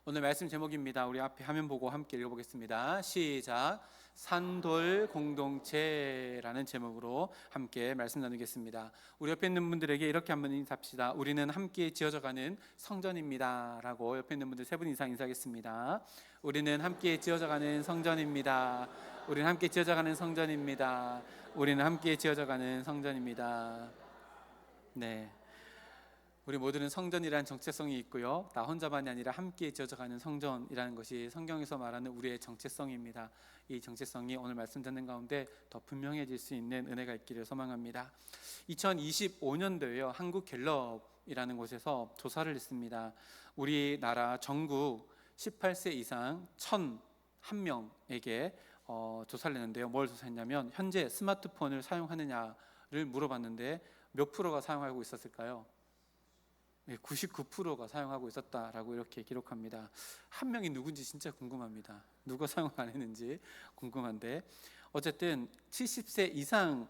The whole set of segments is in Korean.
오늘 말씀 제목입니다. 우리 앞에 화면 보고 함께 읽어보겠습니다. 시작. 산돌 공동체라는 제목으로 함께 말씀 나누겠습니다. 우리 옆에 있는 분들에게 이렇게 한번 인사합시다. 우리는 함께 지어져가는 성전입니다 라고 옆에 있는 분들 3분 이상 인사하겠습니다. 우리는 함께 지어져가는 성전입니다. 우리는 함께 지어져가는 성전입니다. 우리는 함께 지어져가는 성전입니다. 네, 우리 모두는 성전이라는 정체성이 있고요, 나 혼자만이 아니라 함께 지어져가는 성전이라는 것이 성경에서 말하는 우리의 정체성입니다. 이 정체성이 오늘 말씀 듣는 가운데 더 분명해질 수 있는 은혜가 있기를 소망합니다. 2025년도에요 한국갤럽이라는 곳에서 조사를 했습니다. 우리나라 전국 18세 이상 1,001명에게 조사를 했는데요, 뭘 조사했냐면 현재 스마트폰을 사용하느냐를 물어봤는데 몇 프로가 사용하고 있었을까요? 99%가 사용하고 있었다라고 이렇게 기록합니다. 한 명이 누군지 진짜 궁금합니다. 누가 사용 안 했는지 궁금한데, 어쨌든 70세 이상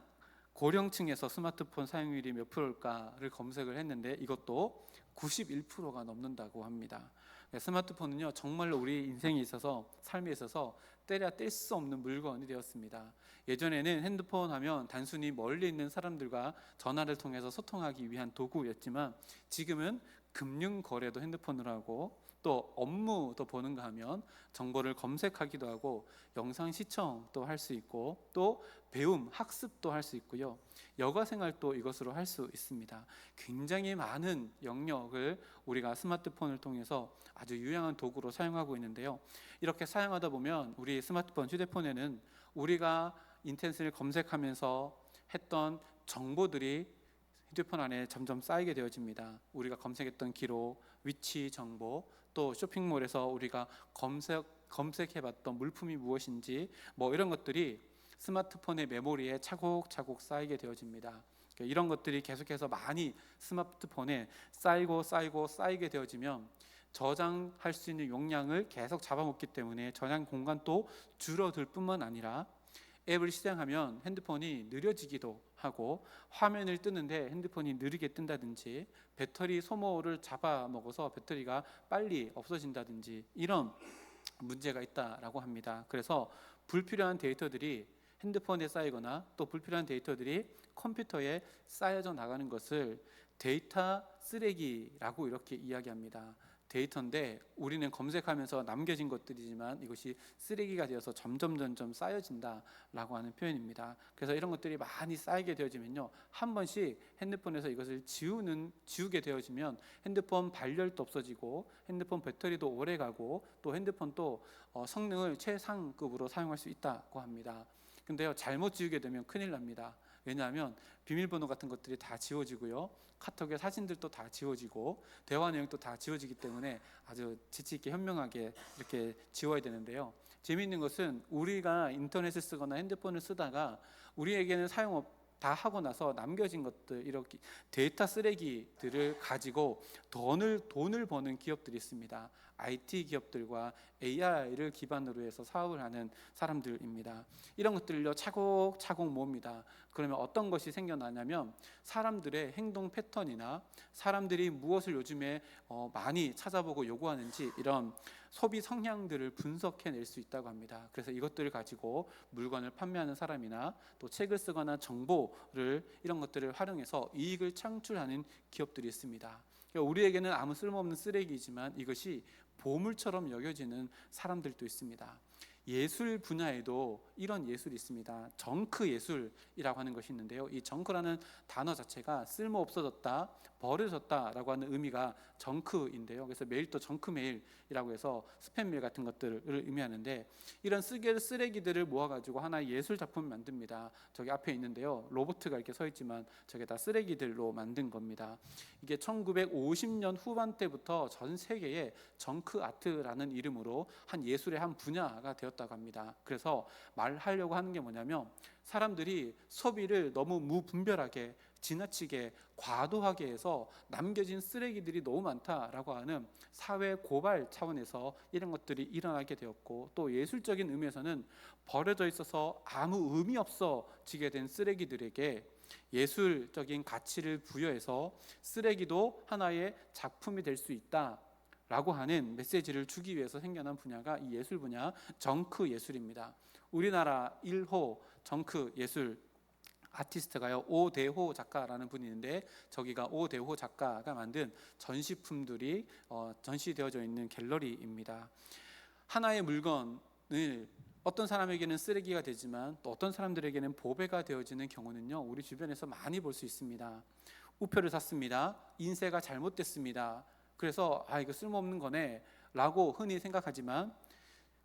고령층에서 스마트폰 사용률이 몇 프로일까를 검색을 했는데 이것도 91%가 넘는다고 합니다. 스마트폰은요 정말로 우리 인생에 있어서, 삶에 있어서 때려 뗄 수 없는 물건이 되었습니다. 예전에는 핸드폰 하면 단순히 멀리 있는 사람들과 전화를 통해서 소통하기 위한 도구였지만 지금은 금융 거래도 핸드폰으로 하고, 또 업무도 보는가 하면 정보를 검색하기도 하고, 영상 시청도 할 수 있고, 또 배움, 학습도 할 수 있고요, 여가 생활도 이것으로 할 수 있습니다. 굉장히 많은 영역을 우리가 스마트폰을 통해서 아주 유용한 도구로 사용하고 있는데요, 이렇게 사용하다 보면 우리 스마트폰, 휴대폰에는 우리가 인터넷을 검색하면서 했던 정보들이 휴대폰 안에 점점 쌓이게 되어집니다. 우리가 검색했던 기록, 위치 정보, 또 쇼핑몰에서 우리가 검색해봤던 물품이 무엇인지 이런 것들이 스마트폰의 메모리에 차곡차곡 쌓이게 되어집니다. 이런 것들이 계속해서 많이 스마트폰에 쌓이게 되어지면 저장할 수 있는 용량을 계속 잡아먹기 때문에 저장 공간도 줄어들 뿐만 아니라 앱을 실행하면 핸드폰이 느려지기도 하고, 화면을 뜨는데 핸드폰이 느리게 뜬다든지, 배터리 소모를 잡아먹어서 배터리가 빨리 없어진다든지 이런 문제가 있다라고 합니다. 그래서 불필요한 데이터들이 핸드폰에 쌓이거나 또 불필요한 데이터들이 컴퓨터에 쌓여져 나가는 것을 데이터 쓰레기라고 이렇게 이야기합니다. 데이터인데 우리는 검색하면서 남겨진 것들이지만 이것이 쓰레기가 되어서 점점 쌓여진다라고 하는 표현입니다. 그래서 이런 것들이 많이 쌓이게 되어지면요, 한 번씩 핸드폰에서 이것을 지우게 되어지면 핸드폰 발열도 없어지고, 핸드폰 배터리도 오래가고, 또 핸드폰도 성능을 최상급으로 사용할 수 있다고 합니다. 근데요, 잘못 지우게 되면 큰일 납니다. 왜냐하면 비밀번호 같은 것들이 다 지워지고요, 카톡의 사진들도 다 지워지고, 대화 내용도 다 지워지기 때문에 아주 재치 있게 현명하게 이렇게 지워야 되는데요, 재미있는 것은 우리가 인터넷을 쓰거나 핸드폰을 쓰다가 우리에게는 다 하고 나서 남겨진 것들, 이렇게 데이터 쓰레기들을 가지고 돈을 버는 기업들이 있습니다. IT 기업들과 AI를 기반으로 해서 사업을 하는 사람들입니다. 이런 것들을요 차곡차곡 모읍니다. 그러면 어떤 것이 생겨나냐면 사람들의 행동 패턴이나 사람들이 무엇을 요즘에 많이 찾아보고 요구하는지, 이런 소비 성향들을 분석해낼 수 있다고 합니다. 그래서 이것들을 가지고 물건을 판매하는 사람이나 또 책을 쓰거나 정보를, 이런 것들을 활용해서 이익을 창출하는 기업들이 있습니다. 그러니까 우리에게는 아무 쓸모없는 쓰레기이지만 이것이 보물처럼 여겨지는 사람들도 있습니다. 예술 분야에도 이런 예술이 있습니다. 정크 예술이라고 하는 것이 있는데요, 이 정크라는 단어 자체가 쓸모 없어졌다, 버려졌다라고 하는 의미가 정크인데요, 그래서 메일도 정크 메일이라고 해서 스팸 메일 같은 것들을 의미하는데, 이런 쓰레기들을 모아가지고 하나의 예술 작품을 만듭니다. 저기 앞에 있는데요, 로봇가 이렇게 서 있지만 저게 다 쓰레기들로 만든 겁니다. 이게 1950년 후반 때부터 전 세계에 정크 아트라는 이름으로 한 예술의 한 분야가 되었다고 합니다. 그래서 말하려고 하는 게 뭐냐면, 사람들이 소비를 너무 무분별하게, 지나치게, 과도하게 해서 남겨진 쓰레기들이 너무 많다라고 하는 사회 고발 차원에서 이런 것들이 일어나게 되었고, 또 예술적인 의미에서는 버려져 있어서 아무 의미 없어지게 된 쓰레기들에게 예술적인 가치를 부여해서 쓰레기도 하나의 작품이 될 수 있다 라고 하는 메시지를 주기 위해서 생겨난 분야가 이 예술 분야 정크 예술입니다. 우리나라 1호 정크 예술 아티스트가요 오대호 작가라는 분이 있는데, 저기가 오대호 작가가 만든 전시품들이 전시되어져 있는 갤러리입니다. 하나의 물건을 어떤 사람에게는 쓰레기가 되지만 또 어떤 사람들에게는 보배가 되어지는 경우는요 우리 주변에서 많이 볼 수 있습니다. 우표를 샀습니다. 인쇄가 잘못됐습니다. 그래서 이거 쓸모없는 거네 라고 흔히 생각하지만,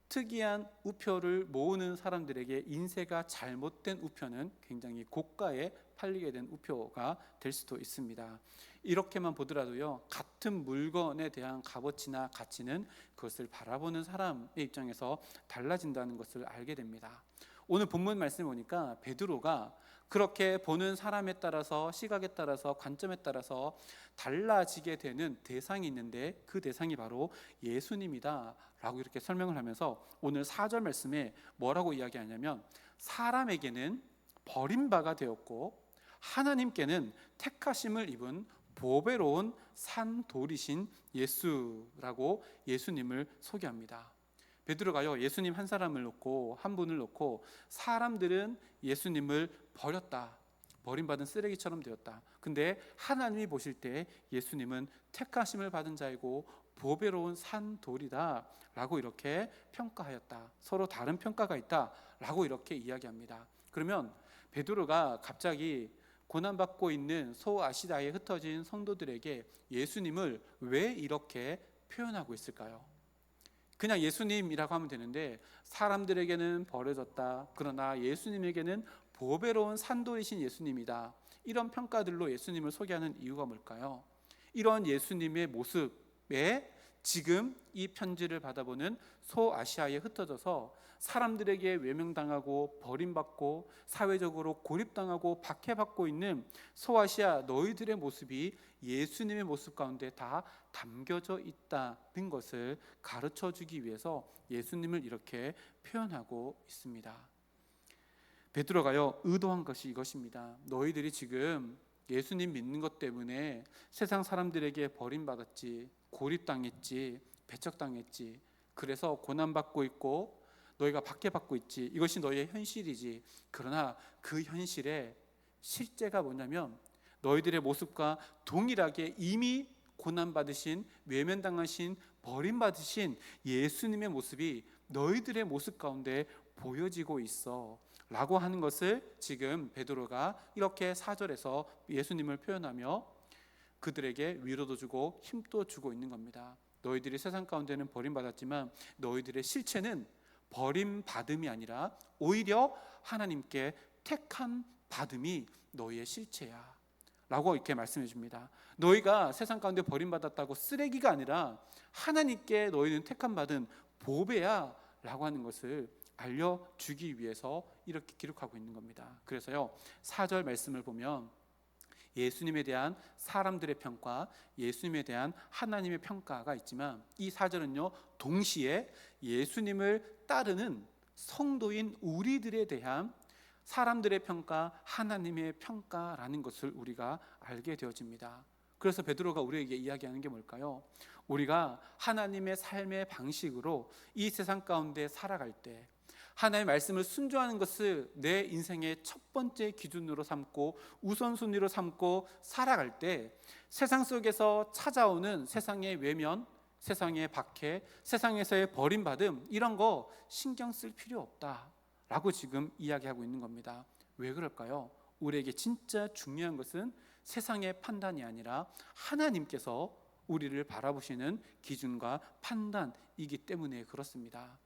특이한 우표를 모으는 사람들에게 인쇄가 잘못된 우표는 굉장히 고가에 팔리게 된 우표가 될 수도 있습니다. 이렇게만 보더라도요 같은 물건에 대한 값어치나 가치는 그것을 바라보는 사람의 입장에서 달라진다는 것을 알게 됩니다. 오늘 본문 말씀을 보니까 베드로가 그렇게 보는 사람에 따라서, 시각에 따라서, 관점에 따라서 달라지게 되는 대상이 있는데 그 대상이 바로 예수님이다 라고 이렇게 설명을 하면서 오늘 4절 말씀에 뭐라고 이야기하냐면, 사람에게는 버림바가 되었고 하나님께는 택하심을 입은 보배로운 산돌이신 예수라고 예수님을 소개합니다. 베드로가요 예수님 한 사람을 놓고, 한 분을 놓고, 사람들은 예수님을 버렸다, 버림받은 쓰레기처럼 되었다. 근데 하나님이 보실 때 예수님은 택하심을 받은 자이고 보배로운 산돌이다 라고 이렇게 평가하였다. 서로 다른 평가가 있다 라고 이렇게 이야기합니다. 그러면 베드로가 갑자기 고난받고 있는 소아시아에 흩어진 성도들에게 예수님을 왜 이렇게 표현하고 있을까요? 그냥 예수님이라고 하면 되는데 사람들에게는 버려졌다, 그러나 예수님에게는 보배로운 산돌이신 예수님이다, 이런 평가들로 예수님을 소개하는 이유가 뭘까요? 이런 예수님의 모습에 지금 이 편지를 받아보는 소아시아에 흩어져서 사람들에게 외면당하고 버림받고 사회적으로 고립당하고 박해받고 있는 소아시아 너희들의 모습이 예수님의 모습 가운데 다 담겨져 있다는 것을 가르쳐 주기 위해서 예수님을 이렇게 표현하고 있습니다. 베드로가요 의도한 것이 이것입니다. 너희들이 지금 예수님 믿는 것 때문에 세상 사람들에게 버림받았지, 고립당했지, 배척당했지, 그래서 고난받고 있고 너희가 박해받고 있지, 이것이 너희의 현실이지. 그러나 그 현실의 실제가 뭐냐면 너희들의 모습과 동일하게 이미 고난받으신, 외면당하신, 버림받으신 예수님의 모습이 너희들의 모습 가운데 보여지고 있어 라고 하는 것을 지금 베드로가 이렇게 4절에서 예수님을 표현하며 그들에게 위로도 주고 힘도 주고 있는 겁니다. 너희들이 세상 가운데는 버림받았지만 너희들의 실체는 버림받음이 아니라 오히려 하나님께 택한 받음이 너희의 실체야 라고 이렇게 말씀해 줍니다. 너희가 세상 가운데 버림받았다고 쓰레기가 아니라 하나님께 너희는 택한 받은 보배야 라고 하는 것을 알려주기 위해서 이렇게 기록하고 있는 겁니다. 그래서요 4절 말씀을 보면 예수님에 대한 사람들의 평가, 예수님에 대한 하나님의 평가가 있지만 이 4절은요 동시에 예수님을 따르는 성도인 우리들에 대한 사람들의 평가, 하나님의 평가라는 것을 우리가 알게 되어집니다. 그래서 베드로가 우리에게 이야기하는 게 뭘까요? 우리가 하나님의 삶의 방식으로 이 세상 가운데 살아갈 때 하나님의 말씀을 순종하는 것을 내 인생의 첫 번째 기준으로 삼고 우선순위로 삼고 살아갈 때 세상 속에서 찾아오는 세상의 외면, 세상의 박해, 세상에서의 버림받음, 이런 거 신경 쓸 필요 없다 라고 지금 이야기하고 있는 겁니다. 왜 그럴까요? 우리에게 진짜 중요한 것은 세상의 판단이 아니라 하나님께서 우리를 바라보시는 기준과 판단이기 때문에 그렇습니다.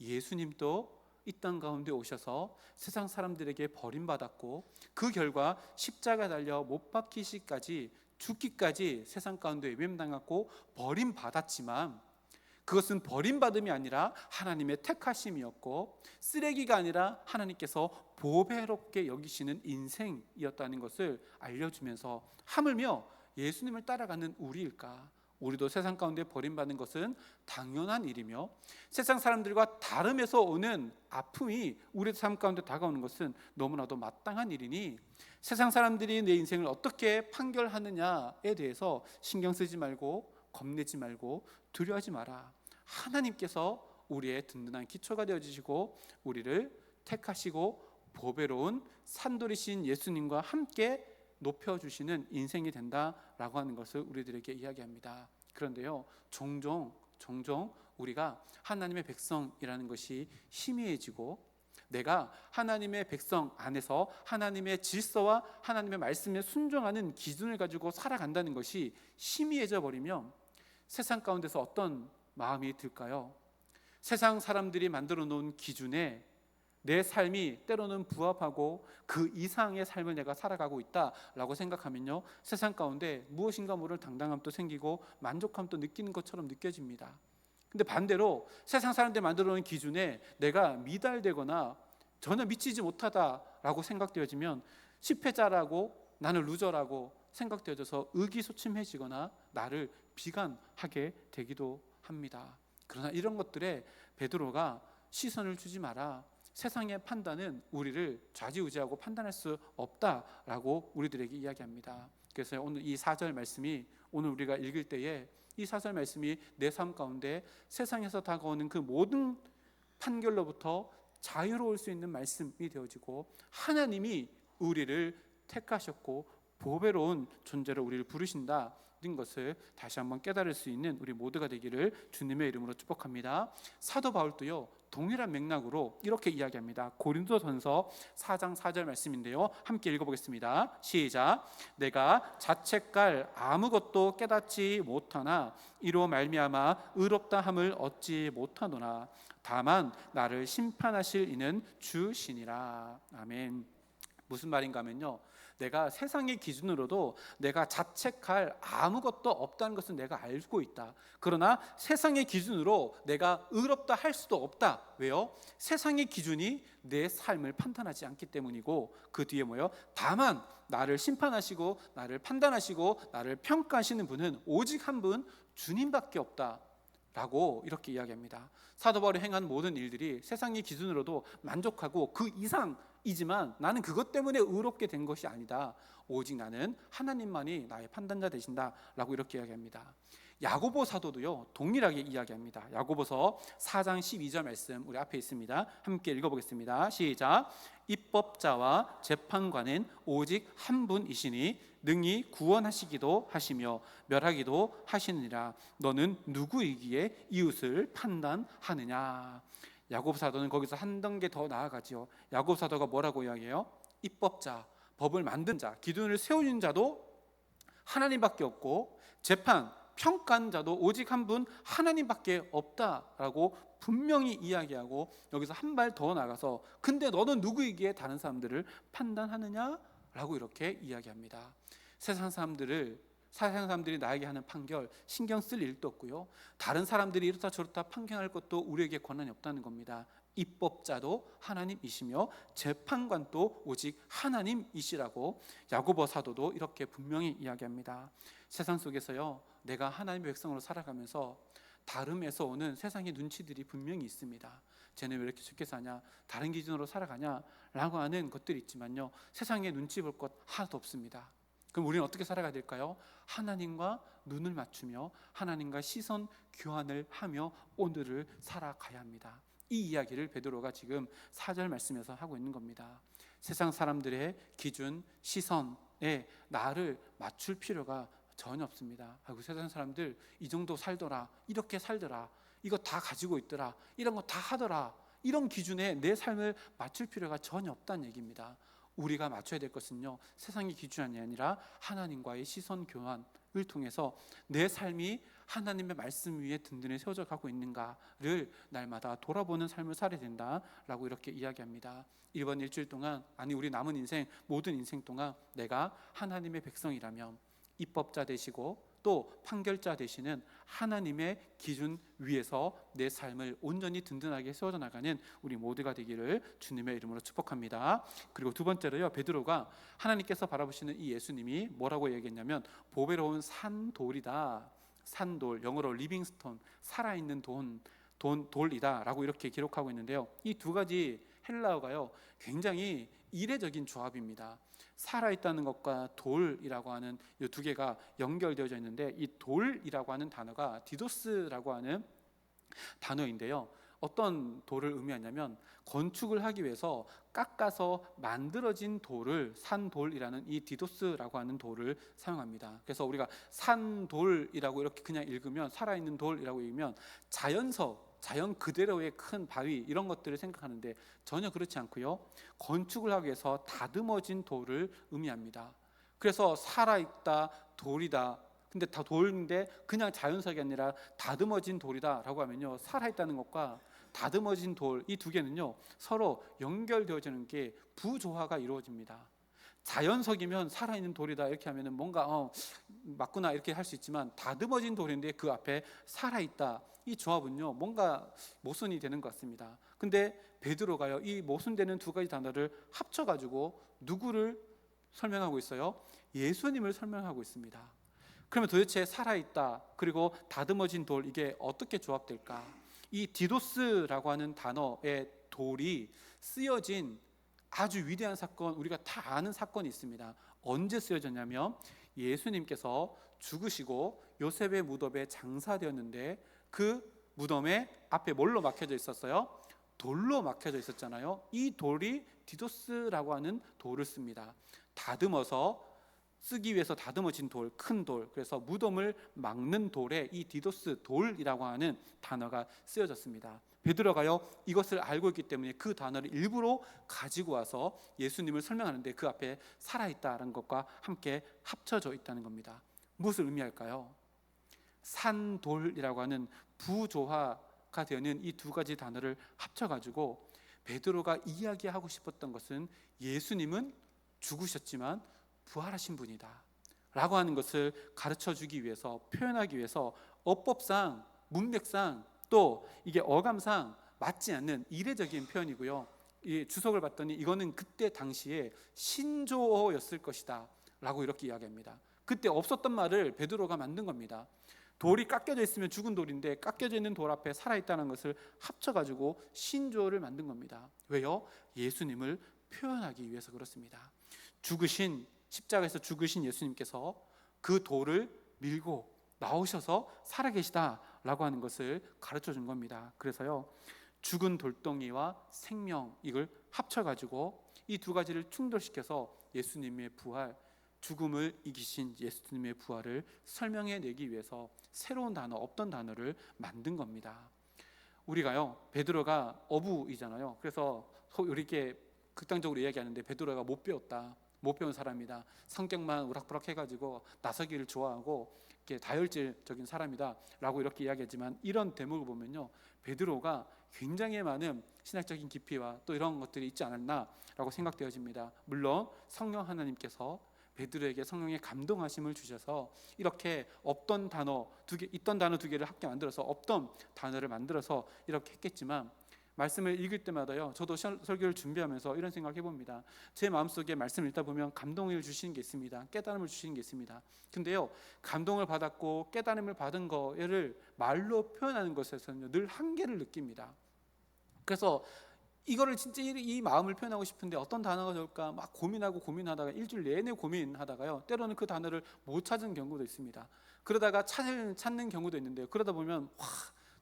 예수님도 이 땅 가운데 오셔서 세상 사람들에게 버림받았고 그 결과 십자가 달려 못 박히시까지, 죽기까지 세상 가운데 외면당했고 버림받았지만 그것은 버림받음이 아니라 하나님의 택하심이었고 쓰레기가 아니라 하나님께서 보배롭게 여기시는 인생이었다는 것을 알려주면서 하물며 예수님을 따라가는 우리일까? 우리도 세상 가운데 버림받는 것은 당연한 일이며 세상 사람들과 다름에서 오는 아픔이 우리 삶 가운데 다가오는 것은 너무나도 마땅한 일이니 세상 사람들이 내 인생을 어떻게 판결하느냐에 대해서 신경 쓰지 말고 겁내지 말고 두려워하지 마라. 하나님께서 우리의 든든한 기초가 되어주시고 우리를 택하시고 보배로운 산돌이신 예수님과 함께 높여주시는 인생이 된다라고 하는 것을 우리들에게 이야기합니다. 그런데요, 종종 우리가 하나님의 백성이라는 것이 희미해지고 내가 하나님의 백성 안에서 하나님의 질서와 하나님의 말씀에 순종하는 기준을 가지고 살아간다는 것이 희미해져 버리면 세상 가운데서 어떤 마음이 들까요? 세상 사람들이 만들어 놓은 기준에 내 삶이 때로는 부합하고 그 이상의 삶을 내가 살아가고 있다라고 생각하면요, 세상 가운데 무엇인가 모를 당당함도 생기고 만족함도 느끼는 것처럼 느껴집니다. 근데 반대로 세상 사람들이 만들어 놓은 기준에 내가 미달되거나 전혀 미치지 못하다라고 생각되어지면 실패자라고, 나는 루저라고 생각되어져서 의기소침해지거나 나를 비관하게 되기도 합니다. 그러나 이런 것들에 베드로가 시선을 주지 마라. 세상의 판단은 우리를 좌지우지하고 판단할 수 없다라고 우리들에게 이야기합니다. 그래서 오늘 이 4절 말씀이, 오늘 우리가 읽을 때에 이 4절 말씀이 내 삶 가운데 세상에서 다가오는 그 모든 판결로부터 자유로울 수 있는 말씀이 되어지고 하나님이 우리를 택하셨고 보배로운 존재로 우리를 부르신다는 것을 다시 한번 깨달을 수 있는 우리 모두가 되기를 주님의 이름으로 축복합니다. 사도 바울도요, 동일한 맥락으로 이렇게 이야기합니다. 고린도전서 4장 4절 말씀인데요, 함께 읽어보겠습니다. 시작. 내가 자책할 아무것도 깨닫지 못하나 이로 말미암아 의롭다 함을 얻지 못하노라. 다만 나를 심판하실 이는 주시니라. 아멘. 무슨 말인가 하면요, 내가 세상의 기준으로도 내가 자책할 아무것도 없다는 것은 내가 알고 있다. 그러나 세상의 기준으로 내가 의롭다 할 수도 없다. 왜요? 세상의 기준이 내 삶을 판단하지 않기 때문이고, 그 뒤에 뭐예요? 다만 나를 심판하시고 나를 판단하시고 나를 평가하시는 분은 오직 한 분, 주님밖에 없다 라고 이렇게 이야기합니다. 사도 바울이 행한 모든 일들이 세상의 기준으로도 만족하고 그 이상이지만 나는 그것 때문에 의롭게 된 것이 아니다. 오직 나는 하나님만이 나의 판단자 되신다라고 이렇게 이야기합니다. 야고보 사도도요, 동일하게 이야기합니다. 야고보서 4장 12절 말씀 우리 앞에 있습니다. 함께 읽어보겠습니다. 시작. 입법자와 재판관은 오직 한 분이시니 능히 구원하시기도 하시며 멸하기도 하시느니라. 너는 누구이기에 이웃을 판단하느냐. 야고보 사도는 거기서 한 단계 더 나아가지요. 야고보 사도가 뭐라고 이야기해요? 입법자, 법을 만든 자, 기준을 세우는 자도 하나님밖에 없고 재판, 평가하는 자도 오직 한 분 하나님밖에 없다라고 분명히 이야기하고, 여기서 한 발 더 나가서 근데 너는 누구이기에 다른 사람들을 판단하느냐라고 이렇게 이야기합니다. 세상 사람들이 나에게 하는 판결 신경 쓸 일도 없고요, 다른 사람들이 이렇다 저렇다 판결할 것도 우리에게 권한이 없다는 겁니다. 입법자도 하나님이시며 재판관도 오직 하나님이시라고 야고보 사도도 이렇게 분명히 이야기합니다. 세상 속에서요, 내가 하나님의 백성으로 살아가면서 다름에서 오는 세상의 눈치들이 분명히 있습니다. 쟤는 왜 이렇게 쉽게 사냐, 다른 기준으로 살아가냐 라고 하는 것들이 있지만요, 세상에 눈치 볼 것 하나도 없습니다. 그럼 우리는 어떻게 살아가야 될까요? 하나님과 눈을 맞추며 하나님과 시선 교환을 하며 오늘을 살아가야 합니다. 이 이야기를 베드로가 지금 4절 말씀에서 하고 있는 겁니다. 세상 사람들의 기준, 시선에 나를 맞출 필요가 전혀 없습니다. 아이고, 세상 사람들 이 정도 살더라, 이렇게 살더라, 이거 다 가지고 있더라, 이런 거 다 하더라, 이런 기준에 내 삶을 맞출 필요가 전혀 없다는 얘기입니다. 우리가 맞춰야 될 것은요, 세상의 기준이 아니라 하나님과의 시선 교환을 통해서 내 삶이 하나님의 말씀 위에 든든히 세워져 가고 있는가를 날마다 돌아보는 삶을 살아야 된다라고 이렇게 이야기합니다. 이번 일주일 동안, 아니 우리 남은 인생, 모든 인생 동안 내가 하나님의 백성이라면 입법자 되시고 또 판결자 되시는 하나님의 기준 위에서 내 삶을 온전히 든든하게 세워져 나가는 우리 모두가 되기를 주님의 이름으로 축복합니다. 그리고 두 번째로요, 베드로가 하나님께서 바라보시는 이 예수님이 뭐라고 얘기했냐면 보배로운 산돌이다. 산돌, 영어로 리빙스톤, 살아있는 돌이다 라고 이렇게 기록하고 있는데요, 이 두 가지 헬라어가요 굉장히 이례적인 조합입니다. 살아있다는 것과 돌이라고 하는 이 두 개가 연결되어져 있는데, 이 돌이라고 하는 단어가 디도스라고 하는 단어인데요, 어떤 돌을 의미하냐면 건축을 하기 위해서 깎아서 만들어진 돌을 산돌이라는 이 디도스라고 하는 돌을 사용합니다. 그래서 우리가 산돌이라고 이렇게 그냥 읽으면, 살아있는 돌이라고 읽으면 자연 그대로의 큰 바위 이런 것들을 생각하는데 전혀 그렇지 않고요, 건축을 하기 위해서 다듬어진 돌을 의미합니다. 그래서 살아있다, 돌이다. 근데 다 돌인데 그냥 자연석이 아니라 다듬어진 돌이다라고 하면요, 살아있다는 것과 다듬어진 돌, 이 두 개는요 서로 연결되어지는 게 부조화가 이루어집니다. 자연석이면 살아있는 돌이다 이렇게 하면은 뭔가 맞구나 이렇게 할 수 있지만, 다듬어진 돌인데 그 앞에 살아있다, 이 조합은요 뭔가 모순이 되는 것 같습니다. 근데 베드로가요 이 모순되는 두 가지 단어를 합쳐가지고 누구를 설명하고 있어요? 예수님을 설명하고 있습니다. 그러면 도대체 살아있다 그리고 다듬어진 돌, 이게 어떻게 조합될까? 이 디도스라고 하는 단어의 돌이 쓰여진 아주 위대한 사건, 우리가 다 아는 사건이 있습니다. 언제 쓰여졌냐면 예수님께서 죽으시고 요셉의 무덤에 장사되었는데, 그 무덤에 앞에 뭘로 막혀져 있었어요? 돌로 막혀져 있었잖아요. 이 돌이 디도스라고 하는 돌을 씁니다. 다듬어서 쓰기 위해서 다듬어진 돌, 큰 돌, 그래서 무덤을 막는 돌에 이 디도스 돌이라고 하는 단어가 쓰여졌습니다. 베드로가요 이것을 알고 있기 때문에 그 단어를 일부러 가지고 와서 예수님을 설명하는데 그 앞에 살아있다는 것과 함께 합쳐져 있다는 겁니다. 무엇을 의미할까요? 산돌이라고 하는 부조화가 되는 이 두 가지 단어를 합쳐가지고 베드로가 이야기하고 싶었던 것은 예수님은 죽으셨지만 부활하신 분이다 라고 하는 것을 가르쳐 주기 위해서, 표현하기 위해서 어법상, 문맥상, 또 이게 어감상 맞지 않는 이례적인 표현이고요, 이 주석을 봤더니 이거는 그때 당시에 신조어였을 것이다 라고 이렇게 이야기합니다. 그때 없었던 말을 베드로가 만든 겁니다. 돌이 깎여져 있으면 죽은 돌인데 깎여져 있는 돌 앞에 살아있다는 것을 합쳐가지고 신조어를 만든 겁니다. 왜요? 예수님을 표현하기 위해서 그렇습니다. 십자가에서 죽으신 예수님께서 그 돌을 밀고 나오셔서 살아계시다라고 하는 것을 가르쳐 준 겁니다. 그래서요 죽은 돌덩이와 생명, 이걸 합쳐가지고 이 두 가지를 충돌시켜서 예수님의 부활, 죽음을 이기신 예수님의 부활을 설명해내기 위해서 새로운 단어, 없던 단어를 만든 겁니다. 우리가요 베드로가 어부이잖아요. 그래서 이렇게 극단적으로 이야기하는데 베드로가 못 배운 사람이다, 성격만 우락부락 해가지고 나서기를 좋아하고 이렇게 다혈질적인 사람이다 라고 이렇게 이야기하지만, 이런 대목을 보면요 베드로가 굉장히 많은 신학적인 깊이와 또 이런 것들이 있지 않았나 라고 생각되어집니다. 물론 성령 하나님께서 베드로에게 성령의 감동하심을 주셔서 이렇게 없던 단어 두 개, 있던 단어 두 개를 함께 만들어서 없던 단어를 만들어서 이렇게 했겠지만, 말씀을 읽을 때마다요 저도 설교를 준비하면서 이런 생각을 해봅니다. 제 마음속에 말씀을 읽다 보면 감동을 주시는 게 있습니다. 깨달음을 주시는 게 있습니다. 근데요 감동을 받았고 깨달음을 받은 거를 말로 표현하는 것에서는 늘 한계를 느낍니다. 그래서 이거를 진짜 이 마음을 표현하고 싶은데 어떤 단어가 좋을까 막 고민하다가 일주일 내내 고민하다가요 때로는 그 단어를 못 찾은 경우도 있습니다. 그러다가 찾는 경우도 있는데요, 그러다 보면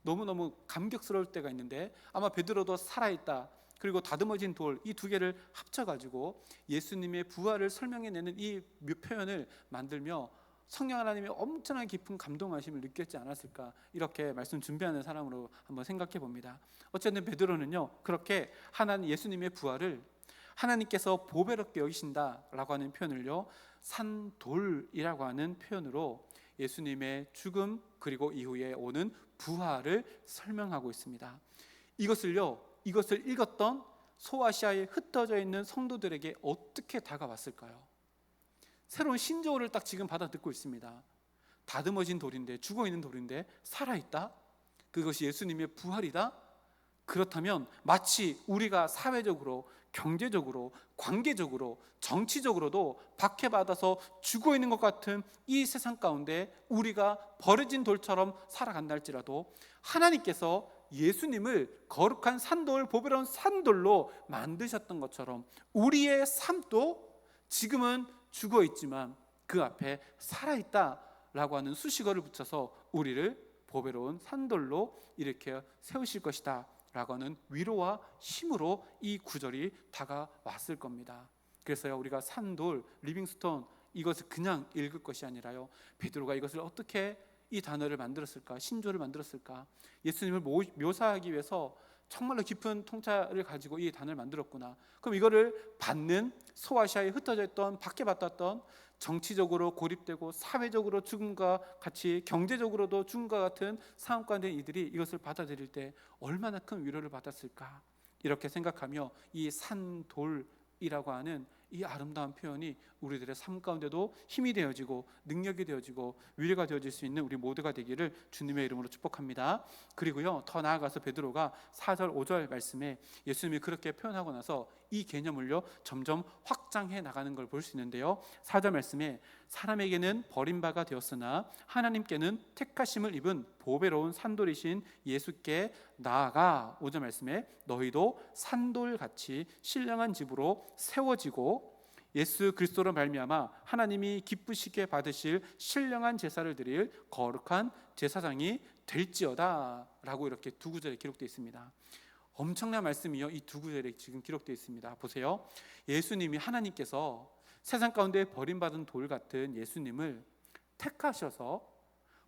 너무너무 감격스러울 때가 있는데, 아마 베드로도 살아있다 그리고 다듬어진 돌, 이 두 개를 합쳐가지고 예수님의 부활을 설명해내는 이 표현을 만들며 성령 하나님의 엄청난 깊은 감동하심을 느꼈지 않았을까, 이렇게 말씀 준비하는 사람으로 한번 생각해 봅니다. 어쨌든 베드로는요 그렇게 예수님의 부활을 하나님께서 보배롭게 여기신다라고 하는 표현을요 산돌이라고 하는 표현으로 예수님의 죽음 그리고 이후에 오는 부활을 설명하고 있습니다. 이것을 읽었던 소아시아에 흩어져 있는 성도들에게 어떻게 다가왔을까요? 새로운 신조어를 딱 지금 받아 듣고 있습니다. 다듬어진 돌인데, 죽어있는 돌인데 살아있다? 그것이 예수님의 부활이다? 그렇다면 마치 우리가 사회적으로 경제적으로, 관계적으로, 정치적으로도 박해받아서 죽어 있는 것 같은 이 세상 가운데 우리가 버려진 돌처럼 살아간다 할지라도 하나님께서 예수님을 거룩한 산돌, 보배로운 산돌로 만드셨던 것처럼 우리의 삶도 지금은 죽어 있지만 그 앞에 살아있다라고 하는 수식어를 붙여서 우리를 보배로운 산돌로 일으켜 세우실 것이다 라고 하는 위로와 힘으로 이 구절이 다가왔을 겁니다. 그래서요, 우리가 산돌, 리빙스톤 이것을 그냥 읽을 것이 아니라요, 베드로가 이것을 어떻게 이 단어를 만들었을까, 신조를 만들었을까, 예수님을 묘사하기 위해서 정말로 깊은 통찰을 가지고 이 단어를 만들었구나. 그럼 이거를 받는 소아시아에 흩어져 있던, 박해받았던, 정치적으로 고립되고 사회적으로 죽음과 같이 경제적으로도 죽음과 같은 상황 가운데 이들이 이것을 받아들일 때 얼마나 큰 위로를 받았을까, 이렇게 생각하며 이 산돌이라고 하는 이 아름다운 표현이 우리들의 삶 가운데도 힘이 되어지고 능력이 되어지고 위로가 되어질 수 있는 우리 모두가 되기를 주님의 이름으로 축복합니다. 그리고요, 더 나아가서 베드로가 4절 5절 말씀에 예수님이 그렇게 표현하고 나서 이 개념을요 점점 확장해 나가는 걸 볼 수 있는데요, 4절 말씀에 사람에게는 버림바가 되었으나 하나님께는 택하심을 입은 보배로운 산돌이신 예수께 나아가, 5절 말씀에 너희도 산돌같이 신령한 집으로 세워지고 예수 그리스도로 말미암아 하나님이 기쁘시게 받으실 신령한 제사를 드릴 거룩한 제사장이 될지어다 라고 이렇게 두 구절에 기록되어 있습니다. 엄청난 말씀이요, 이 두 구절에 지금 기록되어 있습니다. 보세요, 예수님이, 하나님께서 세상 가운데 버림받은 돌 같은 예수님을 택하셔서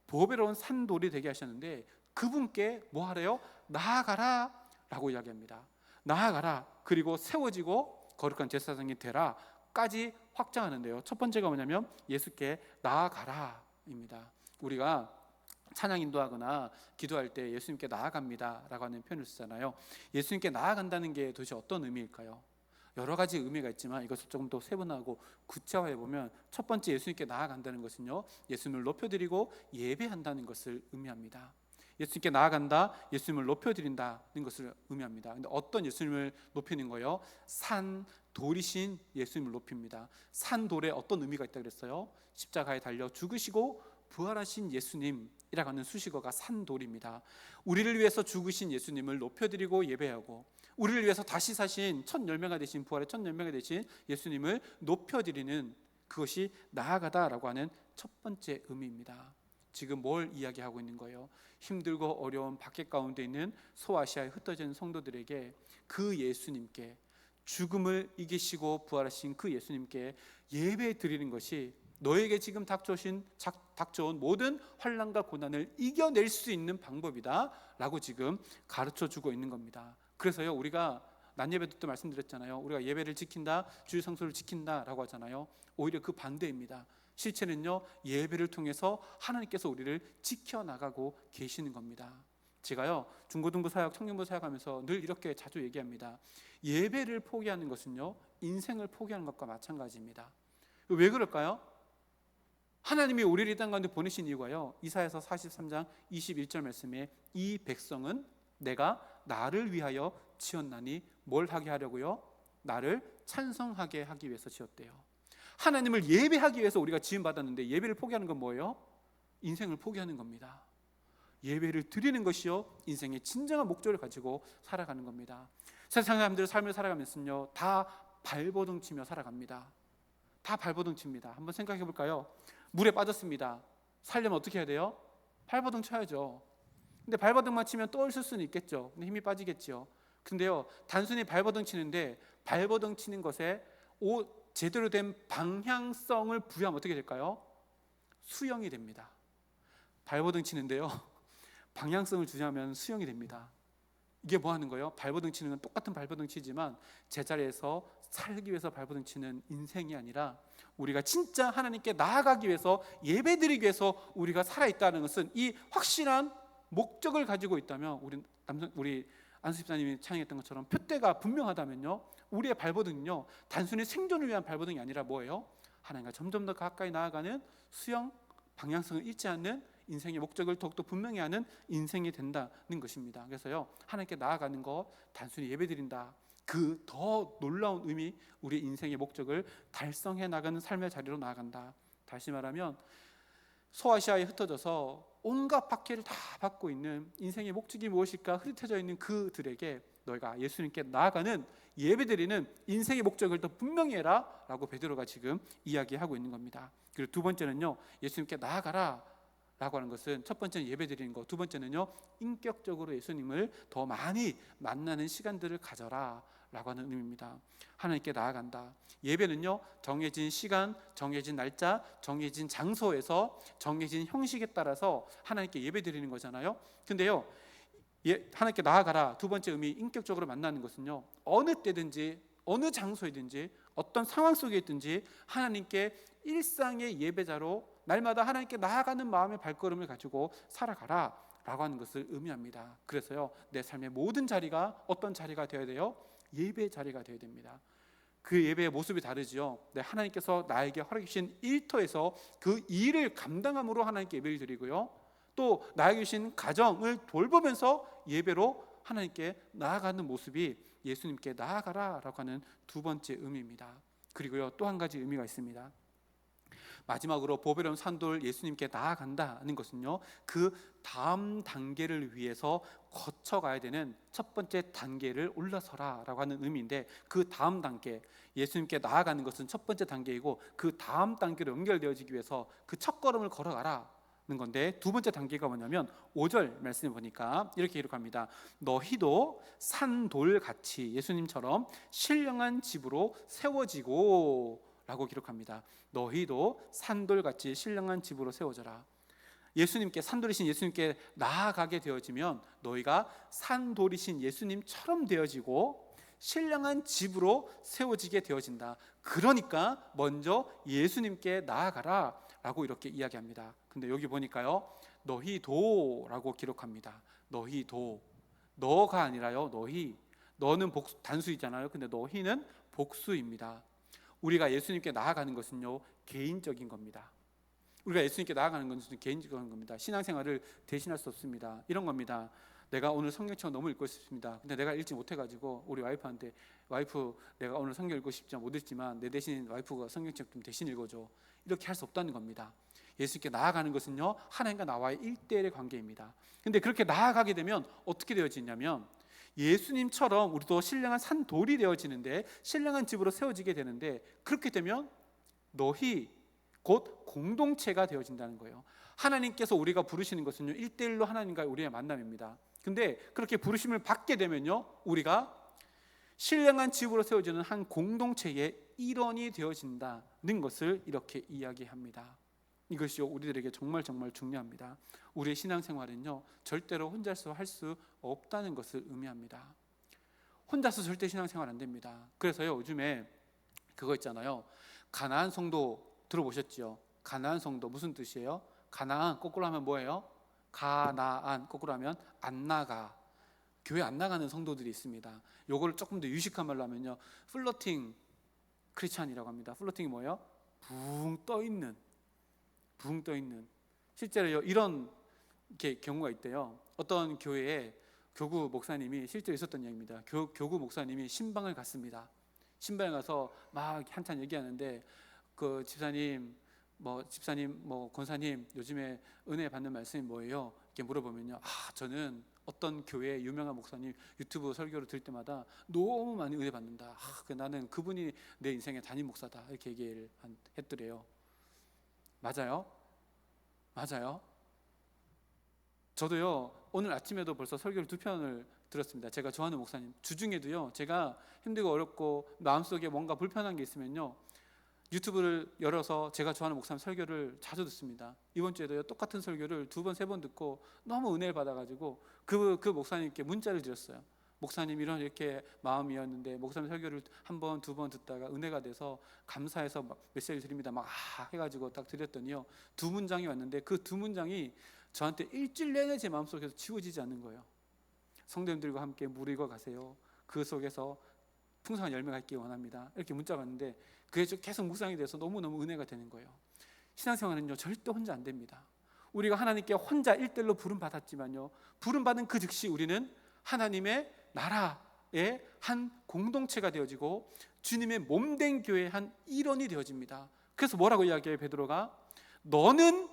보배로운 산돌이 되게 하셨는데 그분께 뭐 하래요? 나아가라 라고 이야기합니다. 나아가라, 그리고 세워지고 거룩한 제사장이 되라 까지 확장하는데요, 첫 번째가 뭐냐면 예수께 나아가라 입니다. 우리가 찬양 인도하거나 기도할 때 예수님께 나아갑니다 라고 하는 표현을 쓰잖아요. 예수님께 나아간다는 게 도대체 어떤 의미일까요? 여러 가지 의미가 있지만 이것을 조금 더 세분화하고 구체화해 보면 첫 번째, 예수님께 나아간다는 것은요, 예수님을 높여드리고 예배한다는 것을 의미합니다. 예수님께 나아간다, 예수님을 높여드린다는 것을 의미합니다. 근데 어떤 예수님을 높이는 거예요? 산 돌이신 예수님을 높입니다. 산 돌에 어떤 의미가 있다고 그랬어요? 십자가에 달려 죽으시고 부활하신 예수님이라고 하는 수식어가 산돌입니다. 우리를 위해서 죽으신 예수님을 높여드리고 예배하고 우리를 위해서 다시 사신 첫 열매가 되신, 부활의 첫 열매가 되신 예수님을 높여드리는, 그것이 나아가다라고 하는 첫 번째 의미입니다. 지금 뭘 이야기하고 있는 거예요? 힘들고 어려운 박해 가운데 있는 소아시아에 흩어진 성도들에게 그 예수님께, 죽음을 이기시고 부활하신 그 예수님께 예배 드리는 것이 너에게 지금 닥쳐온 모든 환난과 고난을 이겨낼 수 있는 방법이다 라고 지금 가르쳐주고 있는 겁니다. 그래서요, 우리가 낮 예배도 또 말씀드렸잖아요. 우리가 예배를 지킨다, 주일 성수를 지킨다 라고 하잖아요. 오히려 그 반대입니다. 실체는요, 예배를 통해서 하나님께서 우리를 지켜나가고 계시는 겁니다. 제가요, 중고등부 사역, 청년부 사역하면서 늘 이렇게 자주 얘기합니다. 예배를 포기하는 것은요, 인생을 포기하는 것과 마찬가지입니다. 왜 그럴까요? 하나님이 우리를 이 땅 가운데 보내신 이유가요, 이사야서 43장 21절 말씀에 이 백성은 내가 나를 위하여 지었나니 뭘 하게 하려고요? 나를 찬송하게 하기 위해서 지었대요. 하나님을 예배하기 위해서 우리가 지음받았는데 예배를 포기하는 건 뭐예요? 인생을 포기하는 겁니다. 예배를 드리는 것이요, 인생의 진정한 목적을 가지고 살아가는 겁니다. 세상 사람들의 삶을 살아가면서요, 다 발버둥 치며 살아갑니다. 다 발버둥 칩니다. 한번 생각해 볼까요? 물에 빠졌습니다. 살려면 어떻게 해야 돼요? 발버둥 쳐야죠. 근데 발버둥만 치면 떠 있을 수는 있겠죠. 근데 힘이 빠지겠죠. 근데요, 단순히 발버둥 치는데 발버둥 치는 것에 제대로 된 방향성을 부여하면 어떻게 될까요? 수영이 됩니다. 발버둥 치는데요, 방향성을 주냐면 수영이 됩니다. 이게 뭐 하는 거예요? 발버둥 치는 건 똑같은 발버둥 치지만 제자리에서 살기 위해서 발버둥 치는 인생이 아니라 우리가 진짜 하나님께 나아가기 위해서, 예배드리기 위해서 우리가 살아있다는 것은, 이 확실한 목적을 가지고 있다면, 우리 안수 집사님이 찬양했던 것처럼 표대가 분명하다면요, 우리의 발버둥은요, 단순히 생존을 위한 발버둥이 아니라 뭐예요? 하나님과 점점 더 가까이 나아가는 수영, 방향성을 잃지 않는 인생의 목적을 더욱더 분명히 하는 인생이 된다는 것입니다. 그래서요, 하나님께 나아가는 것, 단순히 예배드린다, 그 더 놀라운 의미, 우리 인생의 목적을 달성해 나가는 삶의 자리로 나아간다. 다시 말하면 소아시아에 흩어져서 온갖 박해를 다 받고 있는 인생의 목적이 무엇일까 흐릿해져 있는 그들에게 너희가 예수님께 나아가는 예배드리는 인생의 목적을 더 분명히 해라 라고 베드로가 지금 이야기하고 있는 겁니다. 그리고 두 번째는요, 예수님께 나아가라 라고 하는 것은 첫 번째는 예배드리는 것, 두 번째는요 인격적으로 예수님을 더 많이 만나는 시간들을 가져라 라고 하는 의미입니다. 하나님께 나아간다. 예배는요 정해진 시간, 정해진 날짜, 정해진 장소에서 정해진 형식에 따라서 하나님께 예배드리는 거잖아요. 근데요 하나님께 나아가라 두 번째 의미, 인격적으로 만나는 것은요 어느 때든지 어느 장소이든지 어떤 상황 속에 있든지 하나님께 일상의 예배자로 날마다 하나님께 나아가는 마음의 발걸음을 가지고 살아가라 라고 하는 것을 의미합니다. 그래서요 내 삶의 모든 자리가 어떤 자리가 되어야 돼요? 예배 자리가 되어야 됩니다. 그 예배의 모습이 다르지요. 하나님께서 나에게 허락해 주신 일터에서 그 일을 감당함으로 하나님께 예배를 드리고요, 또 나에게 주신 가정을 돌보면서 예배로 하나님께 나아가는 모습이 예수님께 나아가라 라고 하는 두 번째 의미입니다. 그리고요 또 한 가지 의미가 있습니다. 마지막으로 보배로운 산돌 예수님께 나아간다는 것은요 그 다음 단계를 위해서 거쳐가야 되는 첫 번째 단계를 올라서라 라고 하는 의미인데, 그 다음 단계, 예수님께 나아가는 것은 첫 번째 단계이고 그 다음 단계로 연결되어지기 위해서 그 첫 걸음을 걸어가라 는 건데, 두 번째 단계가 뭐냐면 5절 말씀을 보니까 이렇게 기록합니다. 너희도 산돌같이 예수님처럼 신령한 집으로 세워지고 라고 기록합니다. 너희도 산돌같이 신령한 집으로 세워져라. 예수님께, 산돌이신 예수님께 나아가게 되어지면 너희가 산돌이신 예수님처럼 되어지고 신령한 집으로 세워지게 되어진다. 그러니까 먼저 예수님께 나아가라 라고 이렇게 이야기합니다. 근데 여기 보니까요 너희도라고 기록합니다. 너희도, 너가 아니라요 너희. 너는 단수이잖아요. 근데 너희는 복수입니다. 우리가 예수님께 나아가는 것은요 개인적인 겁니다. 우리가 예수님께 나아가는 것은 개인적인 겁니다. 신앙생활을 대신할 수 없습니다. 이런 겁니다. 내가 오늘 성경책을 너무 읽고 싶습니다. 근데 내가 읽지 못해가지고 우리 와이프한테, 와이프 내가 오늘 성경 읽고 싶지 못 읽지만 내 대신 와이프가 성경책 좀 대신 읽어줘, 이렇게 할 수 없다는 겁니다. 예수님께 나아가는 것은요 하나님과 나와의 1대1의 관계입니다. 근데 그렇게 나아가게 되면 어떻게 되어지냐면 예수님처럼 우리도 신령한 산돌이 되어지는데, 신령한 집으로 세워지게 되는데, 그렇게 되면 너희 곧 공동체가 되어진다는 거예요. 하나님께서 우리가 부르시는 것은요 1대1로 하나님과 우리의 만남입니다. 근데 그렇게 부르심을 받게 되면요 우리가 신령한 집으로 세워지는 한 공동체의 일원이 되어진다는 것을 이렇게 이야기합니다. 이것이 우리들에게 정말 중요합니다. 우리의 신앙생활은요 절대로 혼자서 할 수 없다는 것을 의미합니다. 혼자서 절대 신앙생활 안 됩니다. 그래서요 요즘에 그거 있잖아요, 가나안 성도 들어보셨죠? 가나안 성도 무슨 뜻이에요? 가나안 거꾸로 하면 뭐예요? 가나안 거꾸로 하면 안 나가, 교회 안 나가는 성도들이 있습니다. 요거를 조금 더 유식한 말로 하면요 플러팅 크리스찬이라고 합니다. 플러팅이 뭐예요? 붕 떠 있는 실제로 이런 경우가 있대요. 어떤 교회에 교구 목사님이 실제로 있었던 이야기입니다. 교구 목사님이 신방을 갔습니다. 신방에 가서 막 한참 얘기하는데 그 집사님 권사님 요즘에 은혜 받는 말씀이 뭐예요? 이렇게 물어보면요, 저는 어떤 교회 유명한 목사님 유튜브 설교를 들을 때마다 너무 많이 은혜 받는다. 나는 그분이 내 인생의 담임 목사다. 이렇게 얘기를 했더래요. 맞아요? 저도요 오늘 아침에도 벌써 설교를 2편을 들었습니다. 제가 좋아하는 목사님 주중에도요, 제가 힘들고 어렵고 마음속에 뭔가 불편한 게 있으면요 유튜브를 열어서 제가 좋아하는 목사님 설교를 자주 듣습니다. 이번 주에도요 똑같은 설교를 2번, 3번 듣고 너무 은혜를 받아가지고 그 목사님께 문자를 드렸어요. 목사님 이렇게 마음이었는데 목사님 설교를 1번, 2번 듣다가 은혜가 돼서 감사해서 메시지를 드립니다 막 해가지고 딱 드렸더니요 2문장이 왔는데 그 2문장이 저한테 일주일 내내 제 마음속에서 지워지지 않는 거예요. 성도님들과 함께 무르익어 가세요. 그 속에서 풍성한 열매가 있기 원합니다. 이렇게 문자가 왔는데 그게 계속 묵상이 돼서 너무너무 은혜가 되는 거예요. 신앙생활은요 절대 혼자 안 됩니다. 우리가 하나님께 혼자 1대1로 부름받았지만요 부름받은 그 즉시 우리는 하나님의 나라 한 공동체가 되어지고 주님의 몸된 교회의 한 일원이 되어집니다. 그래서 뭐라고 이야기해요? 베드로가 너는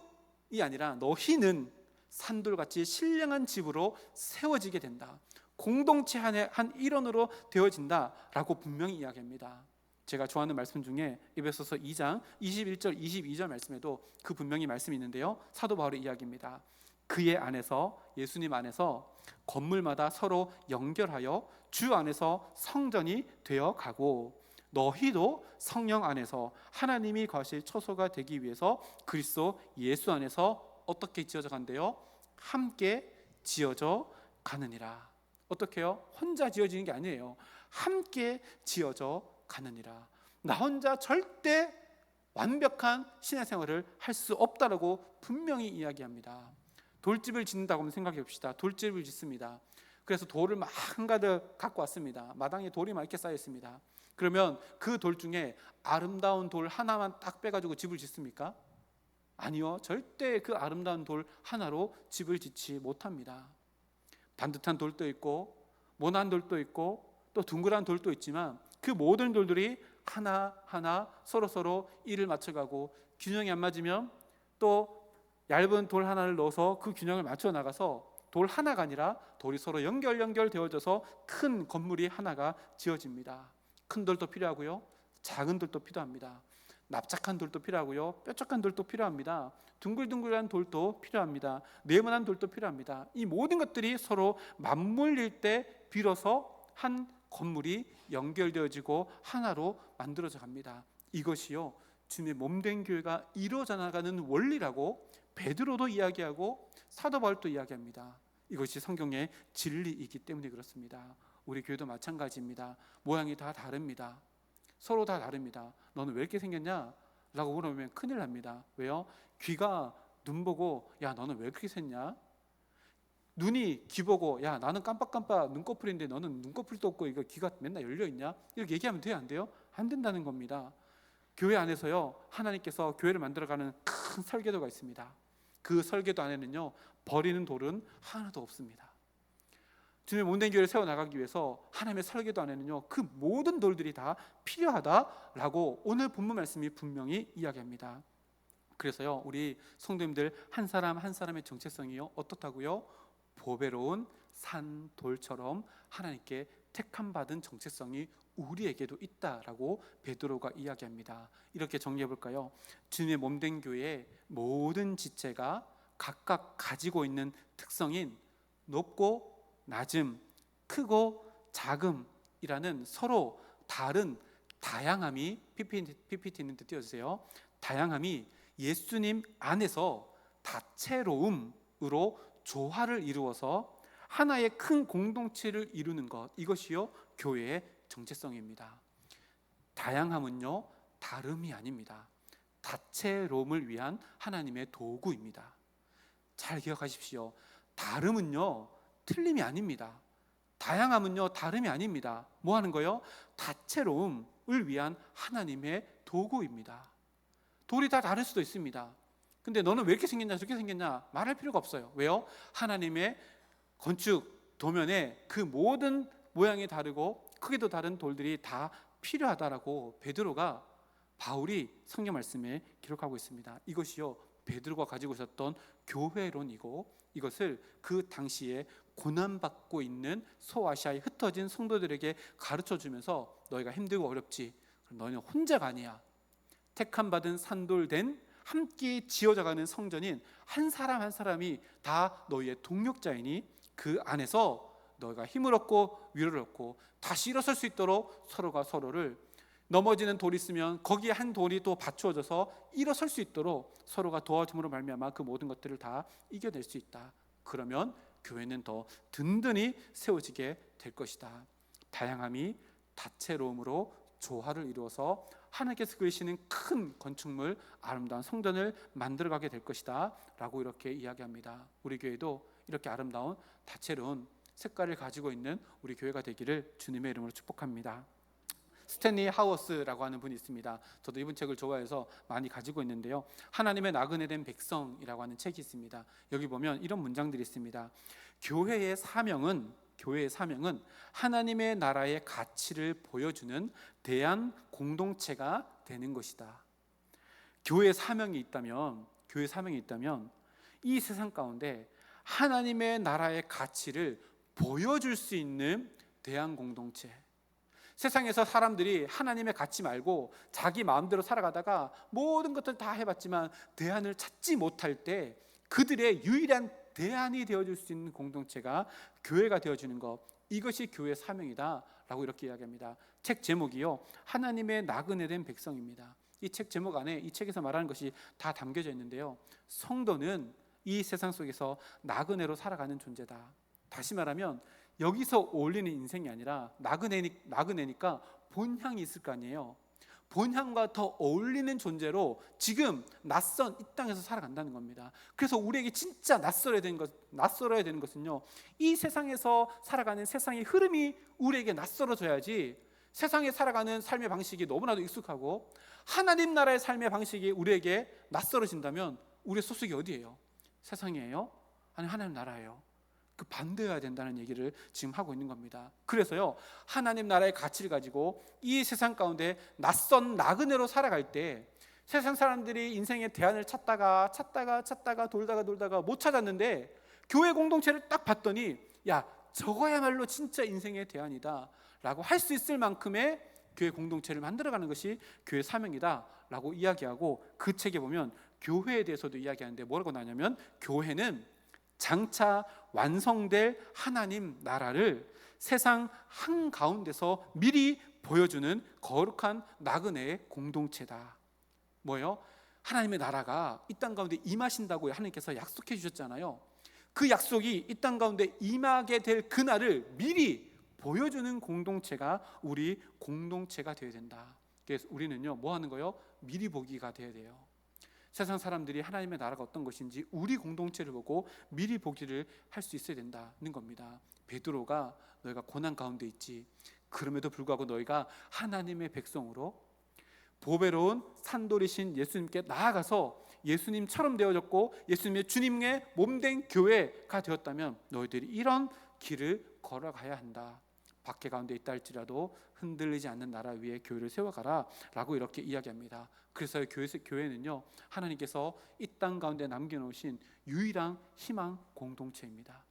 이 아니라 너희는 산돌같이 신령한 집으로 세워지게 된다. 공동체 한 일원으로 되어진다라고 분명히 이야기합니다. 제가 좋아하는 말씀 중에 에베소서 2장 21절 22절 말씀에도 그 분명히 말씀이 있는데요, 사도 바울의 이야기입니다. 그의 안에서, 예수님 안에서 건물마다 서로 연결하여 주 안에서 성전이 되어 가고 너희도 성령 안에서 하나님이 거하실 처소가 되기 위해서 그리스도 예수 안에서 어떻게 지어져 간대요? 함께 지어져 가느니라. 어떻게요? 혼자 지어지는 게 아니에요. 함께 지어져 가느니라. 나 혼자 절대 완벽한 신앙생활을 할 수 없다라고 분명히 이야기합니다. 돌집을 짓는다고 한번 생각해 봅시다. 돌집을 짓습니다. 그래서 돌을 막 한가득 갖고 왔습니다. 마당에 돌이 막 이렇게 쌓여 있습니다. 그러면 그 돌 중에 아름다운 돌 하나만 딱 빼가지고 집을 짓습니까? 아니요, 절대 그 아름다운 돌 하나로 집을 짓지 못합니다. 반듯한 돌도 있고 모난 돌도 있고 또 둥그란 돌도 있지만 그 모든 돌들이 하나하나 서로 일을 맞춰가고 균형이 안 맞으면 또 얇은 돌 하나를 넣어서 그 균형을 맞춰 나가서 돌 하나가 아니라 돌이 서로 연결되어져서 큰 건물이 하나가 지어집니다. 큰 돌도 필요하고요, 작은 돌도 필요합니다. 납작한 돌도 필요하고요, 뾰족한 돌도 필요합니다. 둥글둥글한 돌도 필요합니다. 네모난 돌도 필요합니다. 이 모든 것들이 서로 맞물릴 때 비로소 한 건물이 연결되어지고 하나로 만들어져 갑니다. 이것이요, 주님의 몸된 교회가 이루어져 나가는 원리라고 베드로도 이야기하고 사도 바울도 이야기합니다. 이것이 성경의 진리이기 때문에 그렇습니다. 우리 교회도 마찬가지입니다. 모양이 다 다릅니다. 서로 다 다릅니다. 너는 왜 이렇게 생겼냐? 라고 물어보면 큰일 납니다. 왜요? 귀가 눈 보고 야 너는 왜 그렇게 생겼냐? 눈이 귀 보고 야 나는 깜빡깜빡 눈꺼풀인데 너는 눈꺼풀도 없고 이거 귀가 맨날 열려있냐? 이렇게 얘기하면 돼요? 안 돼요? 안 된다는 겁니다. 교회 안에서요, 하나님께서 교회를 만들어가는 큰 설계도가 있습니다. 그 설계도 안에는요, 버리는 돌은 하나도 없습니다. 주님의 몸된 교회를 세워나가기 위해서 하나님의 설계도 안에는요, 그 모든 돌들이 다 필요하다라고 오늘 본문 말씀이 분명히 이야기합니다. 그래서요, 우리 성도님들 한 사람 한 사람의 정체성이요 어떻다고요? 보배로운 산돌처럼 하나님께 택함받은 정체성이 우리에게도 있다라고 베드로가 이야기합니다. 이렇게 정리해 볼까요? 주님의 몸된 교회의 모든 지체가 각각 가지고 있는 특성인 높고 낮음, 크고 작음이라는 서로 다른 다양함이 PPT 있는데 띄워주세요. 다양함이 예수님 안에서 다채로움으로 조화를 이루어서 하나의 큰 공동체를 이루는 것, 이것이요 교회의 정체성입니다. 다양함은요 다름이 아닙니다. 다채로움을 위한 하나님의 도구입니다. 잘 기억하십시오. 다름은요 틀림이 아닙니다. 다양함은요 다름이 아닙니다. 뭐 하는 거요? 다채로움을 위한 하나님의 도구입니다. 돌이 다 다를 수도 있습니다. 근데 너는 왜 이렇게 생겼냐 저렇게 생겼냐 말할 필요가 없어요. 왜요? 하나님의 건축 도면에 그 모든 모양이 다르고 크기도 다른 돌들이 다 필요하다라고 베드로가 바울이 성경 말씀에 기록하고 있습니다. 이것이요 베드로가 가지고 있었던 교회론이고 이것을 그 당시에 고난받고 있는 소아시아에 흩어진 성도들에게 가르쳐주면서 너희가 힘들고 어렵지, 너희는 혼자가 아니야. 택함받은 산돌된 함께 지어져가는 성전인 한 사람 한 사람이 다 너희의 동력자이니 그 안에서 너희가 힘을 얻고 위로를 얻고 다시 일어설 수 있도록 서로가 서로를, 넘어지는 돌이 있으면 거기에 한 돌이 또 받쳐져서 일어설 수 있도록 서로가 도와줌으로 말미암아 그 모든 것들을 다 이겨낼 수 있다. 그러면 교회는 더 든든히 세워지게 될 것이다. 다양함이 다채로움으로 조화를 이루어서 하나님께서 그리시는 큰 건축물, 아름다운 성전을 만들어가게 될 것이다 라고 이렇게 이야기합니다. 우리 교회도 이렇게 아름다운 다채로운 색깔을 가지고 있는 우리 교회가 되기를 주님의 이름으로 축복합니다. 스탠리 하워스라고 하는 분이 있습니다. 저도 이분 책을 좋아해서 많이 가지고 있는데요, 하나님의 나그네 된 백성이라고 하는 책이 있습니다. 여기 보면 이런 문장들이 있습니다. 교회의 사명은 교회의 사명은 하나님의 나라의 가치를 보여주는 대한 공동체가 되는 것이다. 교회의 사명이 있다면 이 세상 가운데 하나님의 나라의 가치를 보여줄 수 있는 대한 공동체. 세상에서 사람들이 하나님의 가치 말고 자기 마음대로 살아가다가 모든 것들 다 해봤지만 대안을 찾지 못할 때 그들의 유일한 대안이 되어줄 수 있는 공동체가 교회가 되어주는 것, 이것이 교회의 사명이다 라고 이렇게 이야기합니다. 책 제목이요, 하나님의 나그네 된 백성입니다. 이 책 제목 안에 이 책에서 말하는 것이 다 담겨져 있는데요, 성도는 이 세상 속에서 나그네로 살아가는 존재다. 다시 말하면 여기서 어울리는 인생이 아니라 나그네니까 본향이 있을 거 아니에요. 본향과 더 어울리는 존재로 지금 낯선 이 땅에서 살아간다는 겁니다. 그래서 우리에게 진짜 낯설어야 되는 것은요, 이 세상에서 살아가는 세상의 흐름이 우리에게 낯설어져야지. 세상에 살아가는 삶의 방식이 너무나도 익숙하고 하나님 나라의 삶의 방식이 우리에게 낯설어진다면 우리의 소속이 어디예요? 세상이에요? 아니면 하나님 나라예요? 그 반대여야 된다는 얘기를 지금 하고 있는 겁니다. 그래서요, 하나님 나라의 가치를 가지고 이 세상 가운데 낯선 나그네로 살아갈 때 세상 사람들이 인생의 대안을 찾다가 돌다가 못 찾았는데 교회 공동체를 딱 봤더니 야, 저거야말로 진짜 인생의 대안이다 라고 할 수 있을 만큼의 교회 공동체를 만들어가는 것이 교회 사명이다 라고 이야기하고, 그 책에 보면 교회에 대해서도 이야기하는데 뭐라고 나냐면, 교회는 장차 완성될 하나님 나라를 세상 한가운데서 미리 보여주는 거룩한 나그네의 공동체다. 뭐예요? 하나님의 나라가 이 땅 가운데 임하신다고 하나님께서 약속해 주셨잖아요. 그 약속이 이 땅 가운데 임하게 될 그날을 미리 보여주는 공동체가 우리 공동체가 되어야 된다. 그래서 우리는요, 뭐 하는 거예요? 미리 보기가 되어야 돼요. 세상 사람들이 하나님의 나라가 어떤 것인지 우리 공동체를 보고 미리 보기를 할 수 있어야 된다는 겁니다. 베드로가 너희가 고난 가운데 있지, 그럼에도 불구하고 너희가 하나님의 백성으로 보배로운 산돌이신 예수님께 나아가서 예수님처럼 되어졌고 예수님의 주님의 몸된 교회가 되었다면 너희들이 이런 길을 걸어가야 한다. 박해 가운데 있다 할지라도 흔들리지 않는 나라 위에 교회를 세워가라 라고 이렇게 이야기합니다. 그래서 교회는요, 하나님께서 이 땅 가운데 남겨놓으신 유일한 희망 공동체입니다.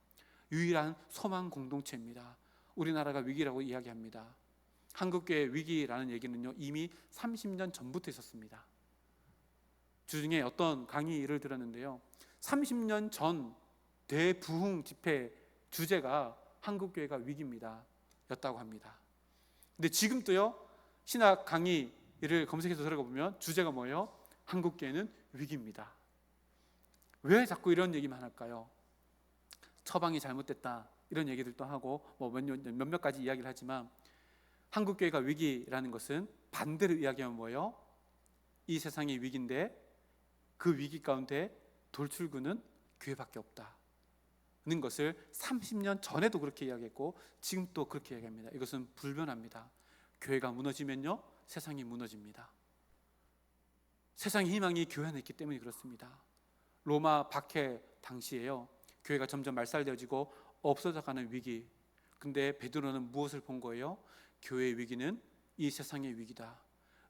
유일한 소망 공동체입니다. 우리나라가 위기라고 이야기합니다. 한국교회 위기라는 얘기는요, 이미 30년 전부터 있었습니다. 주중에 어떤 강의를 들었는데요, 30년 전 대부흥 집회 주제가 한국교회가 위기입니다 였다고 합니다. 근데 지금도요, 신학 강의를 검색해서 들어가 보면 주제가 뭐예요? 한국교회는 위기입니다. 왜 자꾸 이런 얘기만 할까요? 처방이 잘못됐다 이런 얘기들도 하고 몇몇 가지 이야기를 하지만, 한국교회가 위기라는 것은 반대로 이야기하면 뭐예요? 이 세상이 위기인데 그 위기 가운데 돌출구는 교회밖에 없다는 것을 30년 전에도 그렇게 이야기했고 지금 또 그렇게 이야기합니다. 이것은 불변합니다. 교회가 무너지면요, 세상이 무너집니다. 세상의 희망이 교회 안에 있기 때문에 그렇습니다. 로마 박해 당시에요, 교회가 점점 말살되어지고 없어져가는 위기. 근데 베드로는 무엇을 본 거예요? 교회의 위기는 이 세상의 위기다.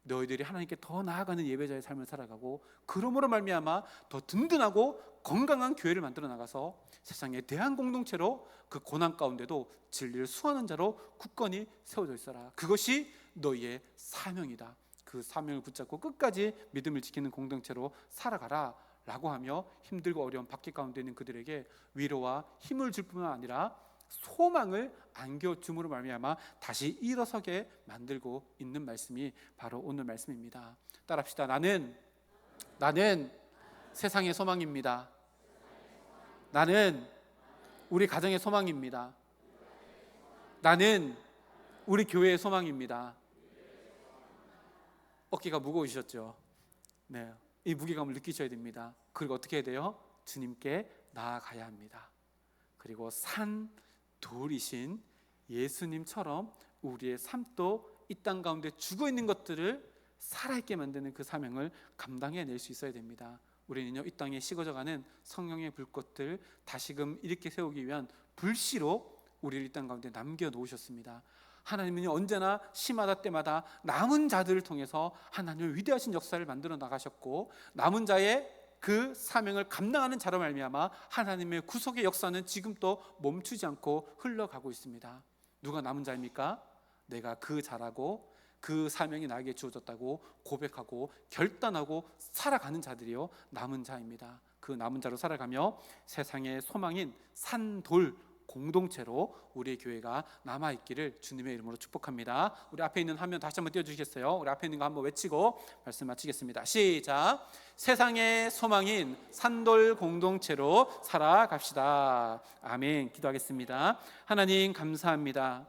너희들이 하나님께 더 나아가는 예배자의 삶을 살아가고 그러므로 말미암아 더 든든하고 건강한 교회를 만들어 나가서 세상의 대한 공동체로 그 고난 가운데도 진리를 수호하는 자로 굳건히 세워져 있어라. 그것이 너희의 사명이다. 그 사명을 붙잡고 끝까지 믿음을 지키는 공동체로 살아가라 라고 하며 힘들고 어려운 박해 가운데 있는 그들에게 위로와 힘을 줄 뿐만 아니라 소망을 안겨줌으로 말미암아 다시 일어서게 만들고 있는 말씀이 바로 오늘 말씀입니다. 따라합시다. 나는 세상의 소망입니다. 나는 우리 가정의 소망입니다. 나는 우리 교회의 소망입니다. 어깨가 무거우셨죠? 네, 이 무게감을 느끼셔야 됩니다. 그리고 어떻게 해야 돼요? 주님께 나아가야 합니다. 그리고 산 돌이신 예수님처럼 우리의 삶도 이 땅 가운데 죽어있는 것들을 살아있게 만드는 그 사명을 감당해낼 수 있어야 됩니다. 우리는요, 이 땅에 식어져가는 성령의 불꽃들 다시금 일으켜 세우기 위한 불씨로 우리를 이 땅 가운데 남겨놓으셨습니다. 하나님은 언제나 시마다 때마다 남은 자들을 통해서 하나님의 위대하신 역사를 만들어 나가셨고, 남은 자의 그 사명을 감당하는 자로 말미암아 하나님의 구속의 역사는 지금 또 멈추지 않고 흘러가고 있습니다. 누가 남은 자입니까? 내가 그 자라고 그 사명이 나에게 주어졌다고 고백하고 결단하고 살아가는 자들이요 남은 자입니다. 그 남은 자로 살아가며 세상의 소망인 산돌 공동체로 우리의 교회가 남아있기를 주님의 이름으로 축복합니다. 우리 앞에 있는 화면 다시 한번 띄워주시겠어요? 우리 앞에 있는 거 한번 외치고 말씀 마치겠습니다. 시작. 세상의 소망인 산돌 공동체로 살아갑시다. 아멘. 기도하겠습니다. 하나님 감사합니다.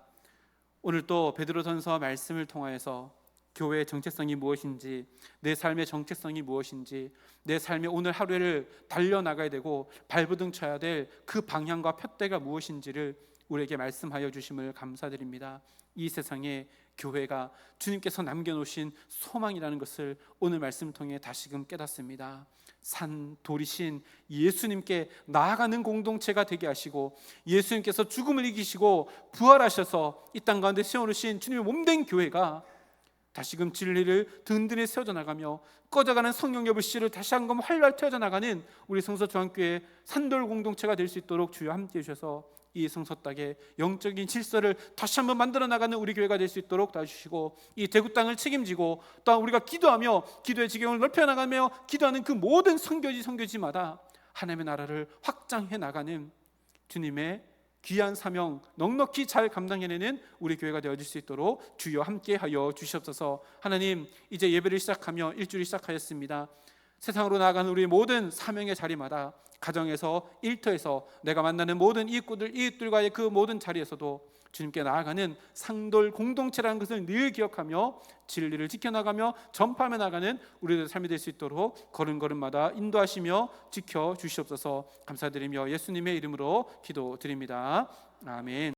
오늘 또 베드로전서 말씀을 통하여서 교회의 정체성이 무엇인지, 내 삶의 정체성이 무엇인지, 내 삶의 오늘 하루를 달려나가야 되고 발부등 쳐야 될 그 방향과 푯대가 무엇인지를 우리에게 말씀하여 주심을 감사드립니다. 이 세상에 교회가 주님께서 남겨놓으신 소망이라는 것을 오늘 말씀을 통해 다시금 깨닫습니다. 산 돌이신 예수님께 나아가는 공동체가 되게 하시고, 예수님께서 죽음을 이기시고 부활하셔서 이 땅 가운데 세워놓으신 주님의 몸된 교회가 다시금 진리를 든든히 세워져 나가며 꺼져가는 성령의 불씨를 다시 한번 활발 태워져 나가는 우리 성서 중앙교회 산돌 공동체가 될 수 있도록 주여 함께해 주셔서 이 성서 땅에 영적인 질서를 다시 한번 만들어 나가는 우리 교회가 될 수 있도록 도와주시고, 이 대구 땅을 책임지고 또한 우리가 기도하며 기도의 지경을 넓혀 나가며 기도하는 그 모든 선교지마다 하나님의 나라를 확장해 나가는 주님의 귀한 사명 넉넉히 잘 감당해내는 우리 교회가 되어질 수 있도록 주여 함께하여 주시옵소서. 하나님, 이제 예배를 시작하며 일주일을 시작하였습니다. 세상으로 나아가는 우리 모든 사명의 자리마다, 가정에서, 일터에서, 내가 만나는 모든 이웃들과의 그 모든 자리에서도 주님께 나아가는 상돌 공동체라는 것을 늘 기억하며 진리를 지켜나가며 전파하며 나가는 우리들의 삶이 될 수 있도록 걸음걸음마다 인도하시며 지켜주시옵소서. 감사드리며 예수님의 이름으로 기도드립니다. 아멘.